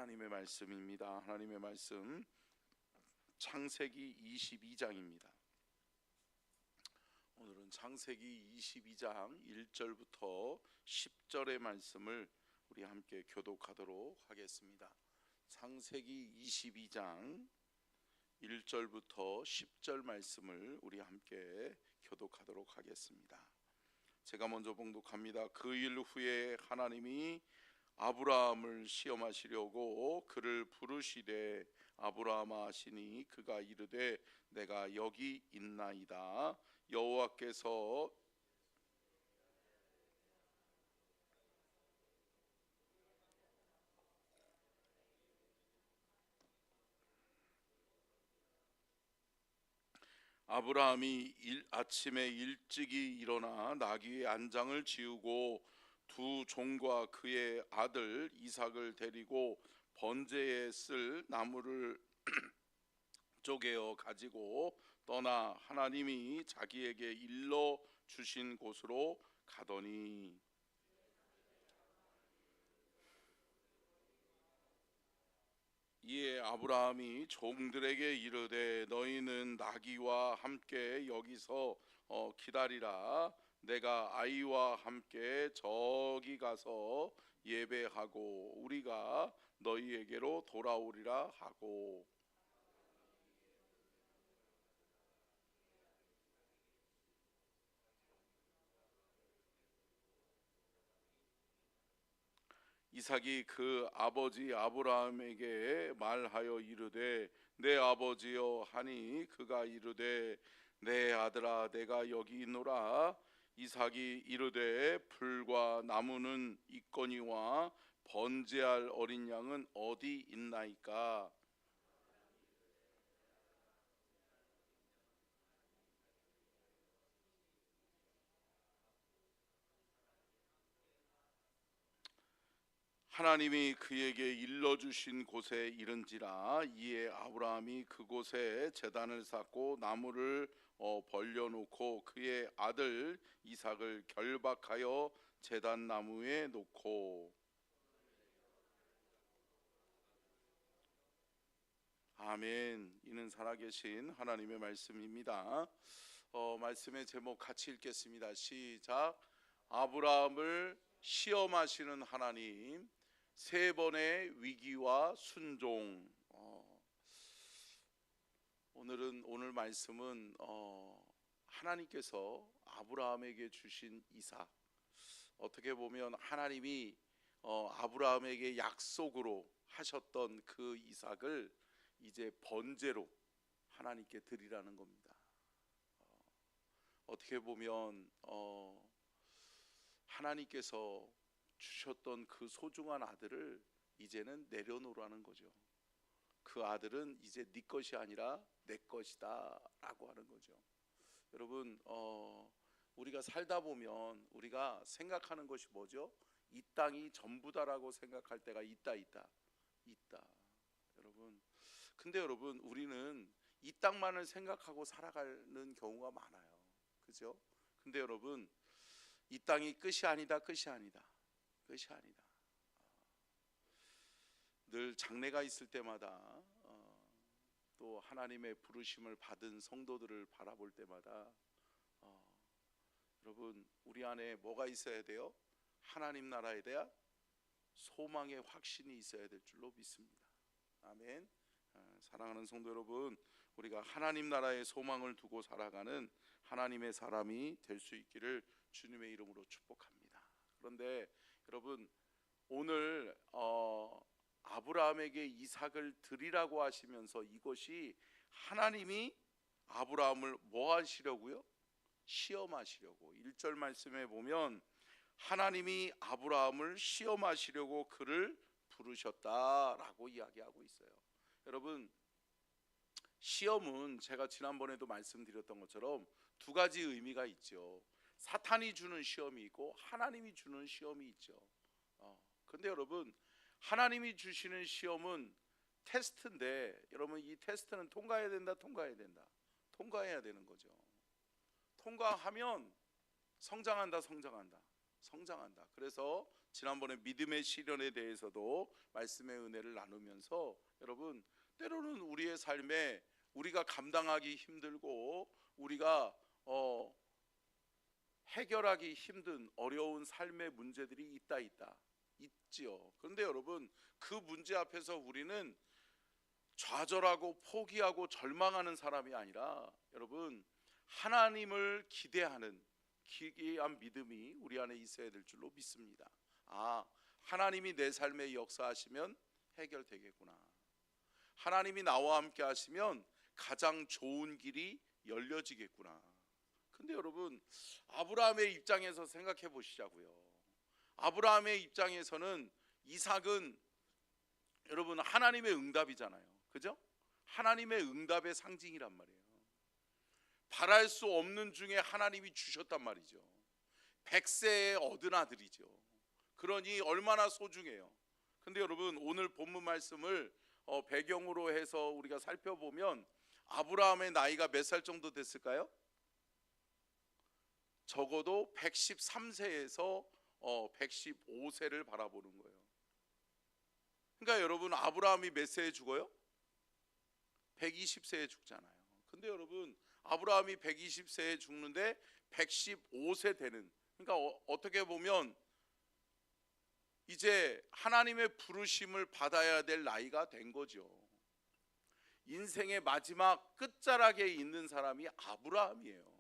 하나님의 말씀입니다. 하나님의 말씀 창세기 22장입니다. 오늘은 창세기 22장 1절부터 10절의 말씀을 우리 함께 교독하도록 하겠습니다. 창세기 22장 1절부터 10절 말씀을 우리 함께 교독하도록 하겠습니다. 제가 먼저 봉독합니다. 그 일 후에 하나님이 아브라함을 시험하시려고 그를 부르시되 아브라함아 하시니 그가 이르되 내가 여기 있나이다. 여호와께서 아브라함이 아침에 일찍이 일어나 나귀의 안장을 지우고 두 종과 그의 아들 이삭을 데리고 번제에 쓸 나무를 쪼개어 가지고 떠나 하나님이 자기에게 일러 주신 곳으로 가더니 이에 아브라함이 종들에게 이르되 너희는 나귀와 함께 여기서 기다리라. 내가 아이와 함께 저기 가서 예배하고 우리가 너희에게로 돌아오리라 하고 이삭이 그 아버지 아브라함에게 말하여 이르되 내 아버지여 하니 그가 이르되 내 아들아 내가 여기 있노라. 이삭이 이르되 불과 나무는 있거니와 번제할 어린 양은 어디 있나이까. 하나님이 그에게 일러주신 곳에 이른지라. 이에 아브라함이 그곳에 제단을 쌓고 나무를 벌려놓고 그의 아들 이삭을 결박하여 제단 나무에 놓고 아멘. 이는 살아계신 하나님의 말씀입니다. 말씀의 제목 같이 읽겠습니다. 시작. 아브라함을 시험하시는 하나님, 세 번의 위기와 순종. 오늘 말씀은 하나님께서 아브라함에게 주신 이삭, 어떻게 보면 하나님이 아브라함에게 약속으로 하셨던 그 이삭을 이제 번제로 하나님께 드리라는 겁니다. 어떻게 보면 하나님께서 주셨던 그 소중한 아들을 이제는 내려놓으라는 거죠. 그 아들은 이제 네 것이 아니라 내 것이다 라고 하는 거죠. 여러분, 우리가 살다 보면 우리가 생각하는 것이 뭐죠? 이 땅이 전부다라고 생각할 때가 있다. 여러분, 근데 여러분 우리는 이 땅만을 생각하고 살아가는 경우가 많아요. 그죠? 근데 여러분, 이 땅이 끝이 아니다. 늘 장래가 있을 때마다 또 하나님의 부르심을 받은 성도들을 바라볼 때마다 여러분 우리 안에 뭐가 있어야 돼요? 하나님 나라에 대한 소망의 확신이 있어야 될 줄로 믿습니다. 아멘. 사랑하는 성도 여러분, 우리가 하나님 나라의 소망을 두고 살아가는 하나님의 사람이 될 수 있기를 주님의 이름으로 축복합니다. 그런데 여러분, 오늘 아브라함에게 이삭을 드리라고 하시면서 이것이 하나님이 아브라함을 뭐 하시려고요? 시험하시려고. 1절 말씀에 보면 하나님이 아브라함을 시험하시려고 그를 부르셨다라고 이야기하고 있어요. 여러분, 시험은 제가 지난번에도 말씀드렸던 것처럼 두 가지 의미가 있죠. 사탄이 주는 시험이 있고 하나님이 주는 시험이 있죠. 근데 여러분, 하나님이 주시는 시험은 테스트인데 여러분 이 테스트는 통과해야 된다. 통과해야 되는 거죠. 통과하면 성장한다. 그래서 지난번에 믿음의 시련에 대해서도 말씀의 은혜를 나누면서 여러분, 때로는 우리의 삶에 우리가 감당하기 힘들고 우리가 해결하기 힘든 어려운 삶의 문제들이 있지요. 그런데 여러분, 그 문제 앞에서 우리는 좌절하고 포기하고 절망하는 사람이 아니라 여러분, 하나님을 기대하는 기이한 믿음이 우리 안에 있어야 될 줄로 믿습니다. 하나님이 내 삶에 역사하시면 해결되겠구나. 하나님이 나와 함께 하시면 가장 좋은 길이 열려지겠구나. 근데 여러분, 아브라함의 입장에서 생각해 보시자고요. 아브라함의 입장에서는 이삭은 여러분 하나님의 응답이잖아요. 그죠? 하나님의 응답의 상징이란 말이에요. 바랄 수 없는 중에 하나님이 주셨단 말이죠. 100세에 얻은 아들이죠. 그러니 얼마나 소중해요. 근데 여러분, 오늘 본문 말씀을 배경으로 해서 우리가 살펴보면 아브라함의 나이가 몇 살 정도 됐을까요? 적어도 113세에서 115세를 바라보는 거예요. 그러니까 여러분, 아브라함이 몇 세에 죽어요? 120세에 죽잖아요. 근데 여러분, 아브라함이 120세에 죽는데 115세 되는, 그러니까 어떻게 보면 이제 하나님의 부르심을 받아야 될 나이가 된 거죠. 인생의 마지막 끝자락에 있는 사람이 아브라함이에요.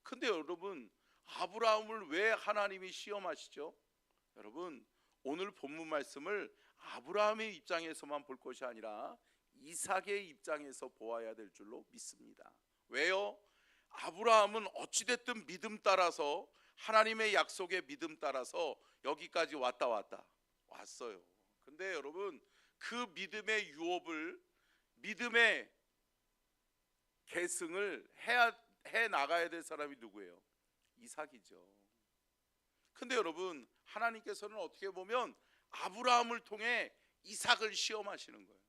근데 여러분, 아브라함을 왜 하나님이 시험하시죠? 여러분, 오늘 본문 말씀을 아브라함의 입장에서만 볼 것이 아니라 이삭의 입장에서 보아야 될 줄로 믿습니다. 왜요? 아브라함은 어찌됐든 믿음 따라서, 하나님의 약속의 믿음 따라서 여기까지 왔어요. 근데 여러분, 그 믿음의 유업을, 믿음의 계승을 해 나가야 될 사람이 누구예요? 이삭이죠. 근데 여러분, 하나님께서는 어떻게 보면 아브라함을 통해 이삭을 시험하시는 거예요.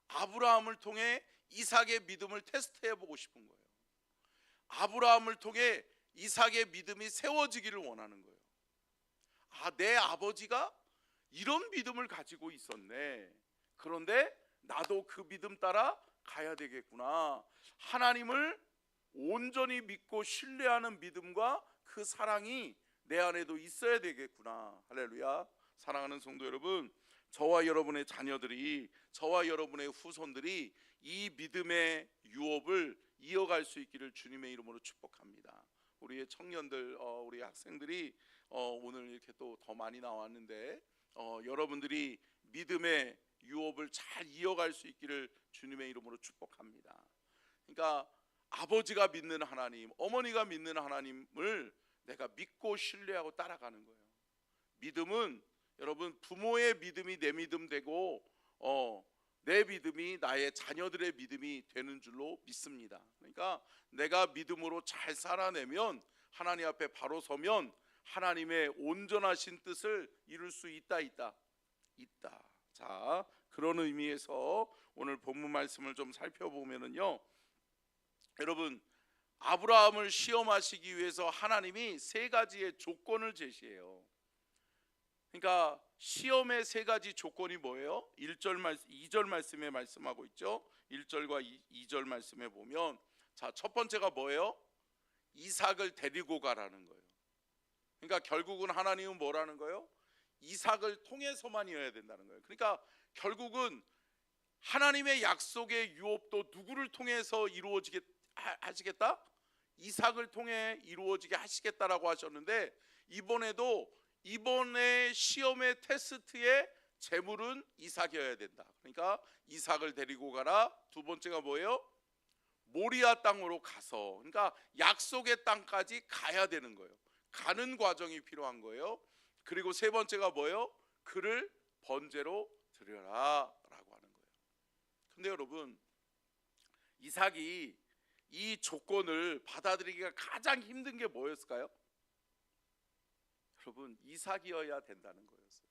아브라함을 통해 이삭의 믿음을 테스트해 보고 싶은 거예요. 아브라함을 통해 이삭의 믿음이 세워지기를 원하는 거예요. 내 아버지가 이런 믿음을 가지고 있었네. 그런데 나도 그 믿음 따라 가야 되겠구나. 하나님을 온전히 믿고 신뢰하는 믿음과 그 사랑이 내 안에도 있어야 되겠구나. 할렐루야. 사랑하는 성도 여러분, 저와 여러분의 자녀들이, 저와 여러분의 후손들이 이 믿음의 유업을 이어갈 수 있기를 주님의 이름으로 축복합니다. 우리의 청년들, 우리 학생들이 오늘 이렇게 또 더 많이 나왔는데 여러분들이 믿음의 유업을 잘 이어갈 수 있기를 주님의 이름으로 축복합니다. 그러니까 아버지가 믿는 하나님, 어머니가 믿는 하나님을 내가 믿고 신뢰하고 따라가는 거예요. 믿음은 여러분, 부모의 믿음이 내 믿음 되고 내 믿음이 나의 자녀들의 믿음이 되는 줄로 믿습니다. 그러니까 내가 믿음으로 잘 살아내면, 하나님 앞에 바로 서면 하나님의 온전하신 뜻을 이룰 수 있다. 자, 그런 의미에서 오늘 본문 말씀을 좀 살펴보면은요, 여러분, 아브라함을 시험하시기 위해서 하나님이 세 가지의 조건을 제시해요. 그러니까 시험의 세 가지 조건이 뭐예요? 2절 말씀에 말씀하고 있죠. 1절과 2절 말씀에 보면, 자, 첫 번째가 뭐예요? 이삭을 데리고 가라는 거예요. 그러니까 결국은 하나님은 뭐라는 거예요? 이삭을 통해서만이어야 된다는 거예요. 그러니까 결국은 하나님의 약속의 유업도 누구를 통해서 하시겠다? 이삭을 통해 이루어지게 하시겠다라고 하셨는데, 이번에 시험의 테스트의 제물은 이삭이어야 된다. 그러니까 이삭을 데리고 가라. 두 번째가 뭐예요? 모리아 땅으로 가서, 그러니까 약속의 땅까지 가야 되는 거예요. 가는 과정이 필요한 거예요. 그리고 세 번째가 뭐예요? 그를 번제로 드려라 라고 하는 거예요. 근데 여러분, 이삭이 이 조건을 받아들이기가 가장 힘든 게 뭐였을까요? 여러분, 이삭이어야 된다는 거였어요.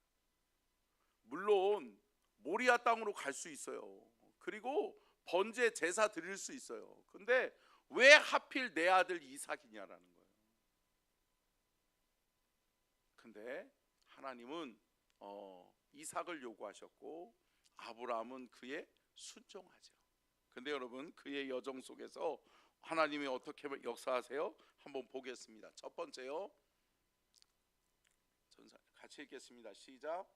물론 모리아 땅으로 갈 수 있어요. 그리고 번제 제사 드릴 수 있어요. 근데 왜 하필 내 아들 이삭이냐라는 거예요. 근데 하나님은 이삭을 요구하셨고 아브라함은 그의 순종하죠. 근데 여러분 그의 여정 속에서 하나님이 어떻게 역사하세요? 한번 보겠습니다. 첫 번째요. 같이 읽겠습니다. 시작.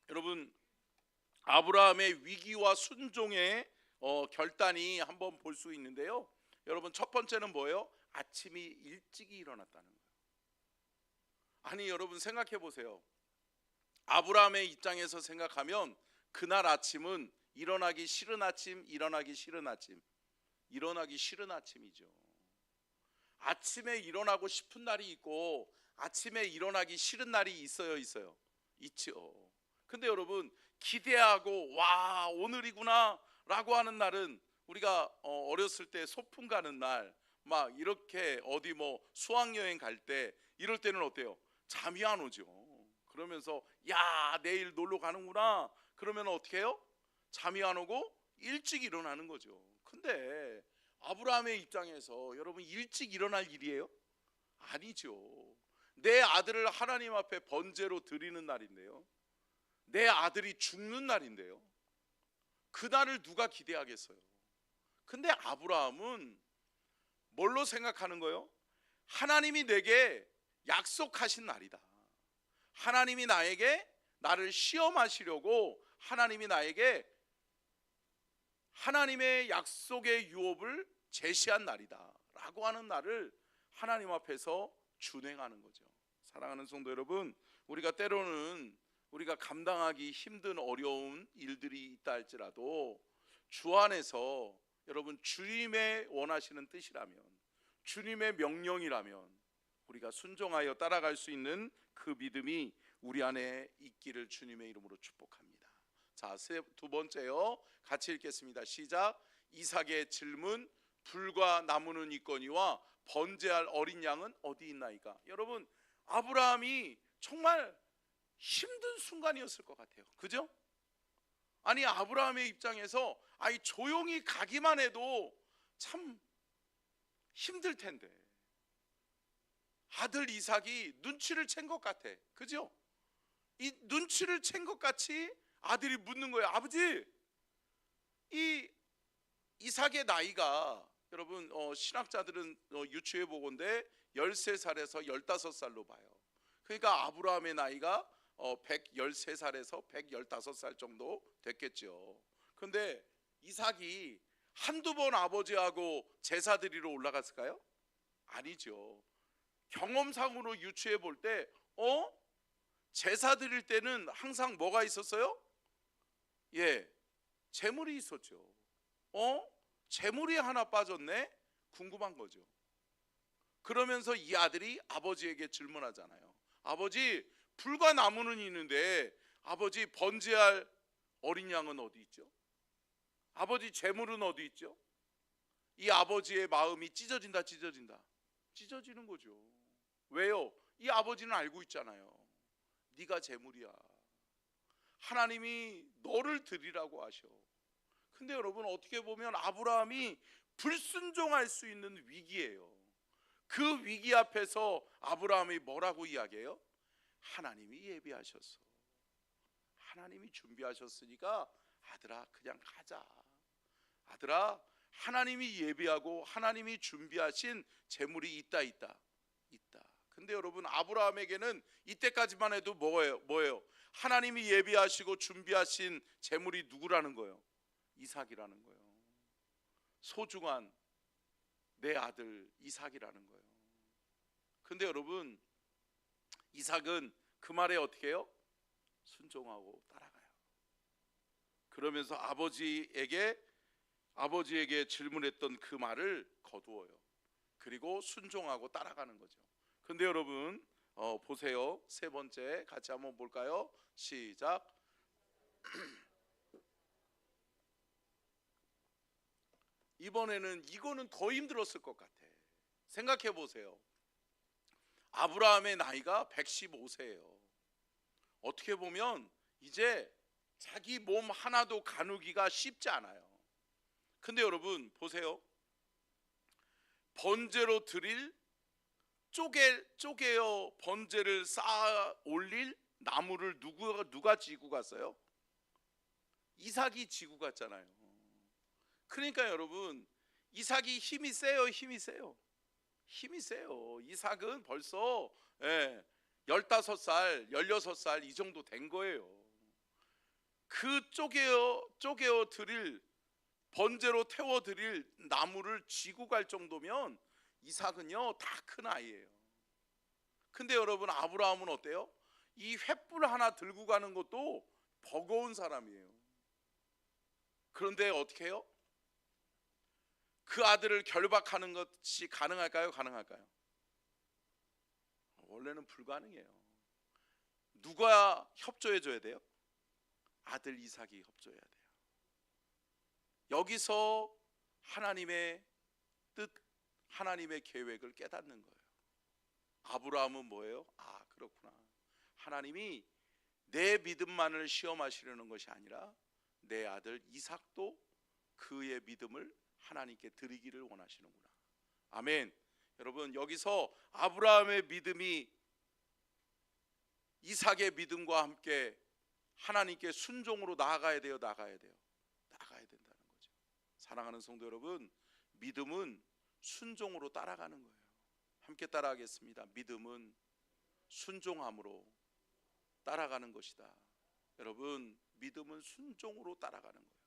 여러분 아브라함의 위기와 순종의 결단이 한번 볼 수 있는데요. 여러분 첫 번째는 뭐예요? 아침이 일찍이 일어났다는 거예요. 아니 여러분 생각해 보세요. 아브라함의 입장에서 생각하면 그날 아침은 일어나기 싫은 아침, 일어나기 싫은 아침, 일어나기 싫은 아침이죠. 아침에 일어나고 싶은 날이 있고 아침에 일어나기 싫은 날이 있어요, 있어요? 있죠. 근데 여러분 기대하고 와 오늘이구나 라고 하는 날은 우리가 어렸을 때 소풍 가는 날 막 이렇게 어디 뭐 수학여행 갈 때 이럴 때는 어때요? 잠이 안 오죠. 그러면서 야 내일 놀러 가는구나 그러면 어떻게 해요? 잠이 안 오고 일찍 일어나는 거죠. 근데 아브라함의 입장에서 여러분 일찍 일어날 일이에요? 아니죠. 내 아들을 하나님 앞에 번제로 드리는 날인데요, 내 아들이 죽는 날인데요, 그날을 누가 기대하겠어요? 근데 아브라함은 뭘로 생각하는 거예요? 하나님이 내게 약속하신 날이다. 하나님이 나를 시험하시려고 하나님이 나에게 하나님의 약속의 유업을 제시한 날이다 라고 하는 날을 하나님 앞에서 준행하는 거죠. 사랑하는 성도 여러분, 우리가 때로는 우리가 감당하기 힘든 어려운 일들이 있다 할지라도 주 안에서 여러분 주님의 원하시는 뜻이라면, 주님의 명령이라면 우리가 순종하여 따라갈 수 있는 그 믿음이 우리 안에 있기를 주님의 이름으로 축복합니다. 자, 두 번째요. 같이 읽겠습니다. 시작. 이삭의 질문, 불과 나무는 있거니와 번제할 어린 양은 어디 있나이까? 여러분 아브라함이 정말 힘든 순간이었을 것 같아요. 그죠? 아니 아브라함의 입장에서 조용히 가기만 해도 참 힘들 텐데 아들 이삭이 눈치를 챈 것 같아. 그죠? 이 눈치를 챈 것 같이 아들이 묻는 거예요. 아버지, 이 이삭의 나이가 여러분 신학자들은 유추해 보건대 13살에서 15살로 봐요. 그러니까 아브라함의 나이가 113살에서 115살 정도 됐겠죠. 그런데 이삭이 한두 번 아버지하고 제사 드리러 올라갔을까요? 아니죠. 경험상으로 유추해 볼 때 제사 드릴 때는 항상 뭐가 있었어요? 예, 재물이 있었죠. 재물이 하나 빠졌네? 궁금한 거죠. 그러면서 이 아들이 아버지에게 질문하잖아요. 아버지, 불과 나무는 있는데 아버지 번제할 어린 양은 어디 있죠? 아버지 재물은 어디 있죠? 이 아버지의 마음이 찢어지는 거죠. 왜요? 이 아버지는 알고 있잖아요. 네가 재물이야. 하나님이 너를 드리라고 하셔. 근데 여러분 어떻게 보면 아브라함이 불순종할 수 있는 위기예요. 그 위기 앞에서 아브라함이 뭐라고 이야기해요? 하나님이 예비하셨어. 하나님이 준비하셨으니까 아들아 그냥 가자. 아들아 하나님이 예비하고 하나님이 준비하신 재물이 있다. 근데 여러분 아브라함에게는 이때까지만 해도 뭐예요? 하나님이 예비하시고 준비하신 재물이 누구라는 거예요? 이삭이라는 거예요. 소중한 내 아들 이삭이라는 거예요. 근데 여러분 이삭은 그 말에 어떻게 해요? 순종하고 따라가요. 그러면서 아버지에게 질문했던 그 말을 거두어요. 그리고 순종하고 따라가는 거죠. 근데 여러분 보세요. 세 번째 같이 한번 볼까요? 시작. 이번에는 이거는 더 힘들었을 것 같아. 생각해 보세요. 아브라함의 나이가 115세예요. 어떻게 보면 이제 자기 몸 하나도 가누기가 쉽지 않아요. 근데 여러분 보세요. 번제로 드릴 쪼개어 번제를 쌓아 올릴 나무를 누가 지고 갔어요? 이삭이 지고 갔잖아요. 그러니까 여러분, 이삭이 힘이 세요. 힘이 세요. 이삭은 벌써 15살 16살 이 정도 된 거예요. 그 쪼개어 드릴, 번제로 태워 드릴 나무를 지고 갈 정도면 이삭은요 다 큰 아이예요. 근데 여러분, 아브라함은 어때요? 이 횃불 하나 들고 가는 것도 버거운 사람이에요. 그런데 어떻게 해요? 그 아들을 결박하는 것이 가능할까요? 가능할까요? 원래는 불가능해요. 누가 협조해 줘야 돼요? 아들 이삭이 협조해야 돼요. 여기서 하나님의 뜻, 하나님의 계획을 깨닫는 거예요. 아브라함은 뭐예요? 아, 그렇구나. 하나님이 내 믿음만을 시험하시려는 것이 아니라 내 아들 이삭도 그의 믿음을 하나님께 드리기를 원하시는구나. 아멘. 여러분, 여기서 아브라함의 믿음이 이삭의 믿음과 함께 하나님께 순종으로 나아가야 된다는 거죠. 사랑하는 성도 여러분, 믿음은 순종으로 따라가는 거예요. 함께 따라하겠습니다. 믿음은 순종함으로 따라가는 것이다. 여러분, 믿음은 순종으로 따라가는 거예요.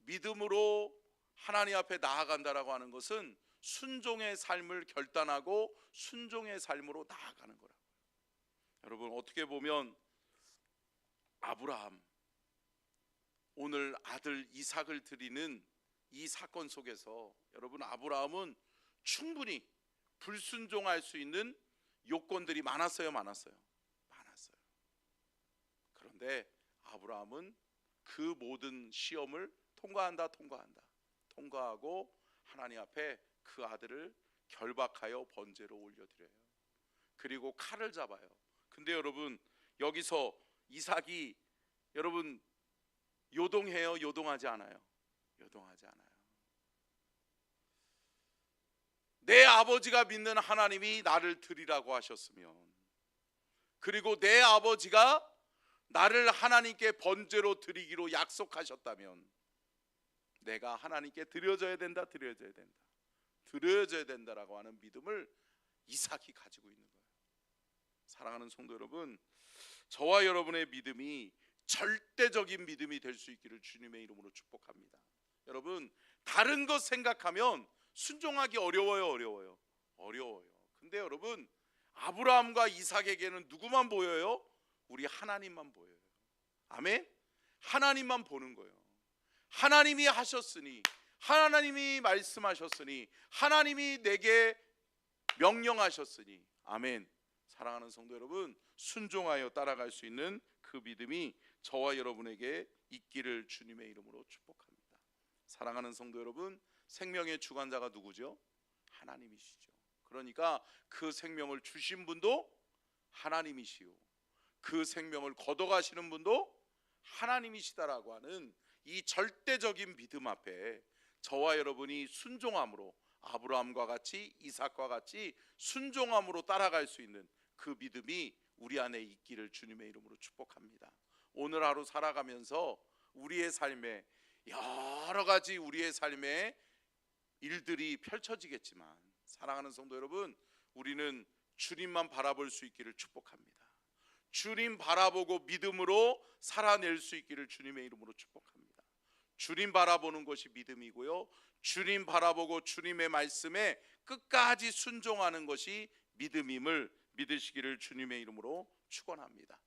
믿음으로 하나님 앞에 나아간다라고 하는 것은 순종의 삶을 결단하고 순종의 삶으로 나아가는 거라고요. 여러분, 어떻게 보면 아브라함, 오늘 아들 이삭을 드리는 이 사건 속에서 여러분, 아브라함은 충분히 불순종할 수 있는 요건들이 많았어요? 많았어요. 그런데 아브라함은 그 모든 시험을 통과하고 하나님 앞에 그 아들을 결박하여 번제로 올려드려요. 그리고 칼을 잡아요. 근데 여러분, 여기서 이삭이 여러분 요동해요? 요동하지 않아요? 요동하지 않아요. 내 아버지가 믿는 하나님이 나를 드리라고 하셨으면, 그리고 내 아버지가 나를 하나님께 번제로 드리기로 약속하셨다면 내가 하나님께 드려져야 된다라고 하는 믿음을 이삭이 가지고 있는 거예요. 사랑하는 성도 여러분, 저와 여러분의 믿음이 절대적인 믿음이 될 수 있기를 주님의 이름으로 축복합니다. 여러분, 다른 것 생각하면 순종하기 어려워요. 근데 여러분, 아브라함과 이삭에게는 누구만 보여요? 우리 하나님만 보여요. 아멘? 하나님만 보는 거예요. 하나님이 하셨으니, 하나님이 말씀하셨으니, 하나님이 내게 명령하셨으니, 아멘. 사랑하는 성도 여러분, 순종하여 따라갈 수 있는 그 믿음이 저와 여러분에게 있기를 주님의 이름으로 축복합니다. 사랑하는 성도 여러분, 생명의 주관자가 누구죠? 하나님이시죠. 그러니까 그 생명을 주신 분도 하나님이시오, 그 생명을 걷어가시는 분도 하나님이시다라고 하는 이 절대적인 믿음 앞에 저와 여러분이 순종함으로, 아브라함과 같이 이삭과 같이 순종함으로 따라갈 수 있는 그 믿음이 우리 안에 있기를 주님의 이름으로 축복합니다. 오늘 하루 살아가면서 우리의 삶에 여러 가지 우리의 삶에 일들이 펼쳐지겠지만, 사랑하는 성도 여러분, 우리는 주님만 바라볼 수 있기를 축복합니다. 주님 바라보고 믿음으로 살아낼 수 있기를 주님의 이름으로 축복합니다. 주님 바라보는 것이 믿음이고요, 주님 바라보고 주님의 말씀에 끝까지 순종하는 것이 믿음임을 믿으시기를 주님의 이름으로 축원합니다.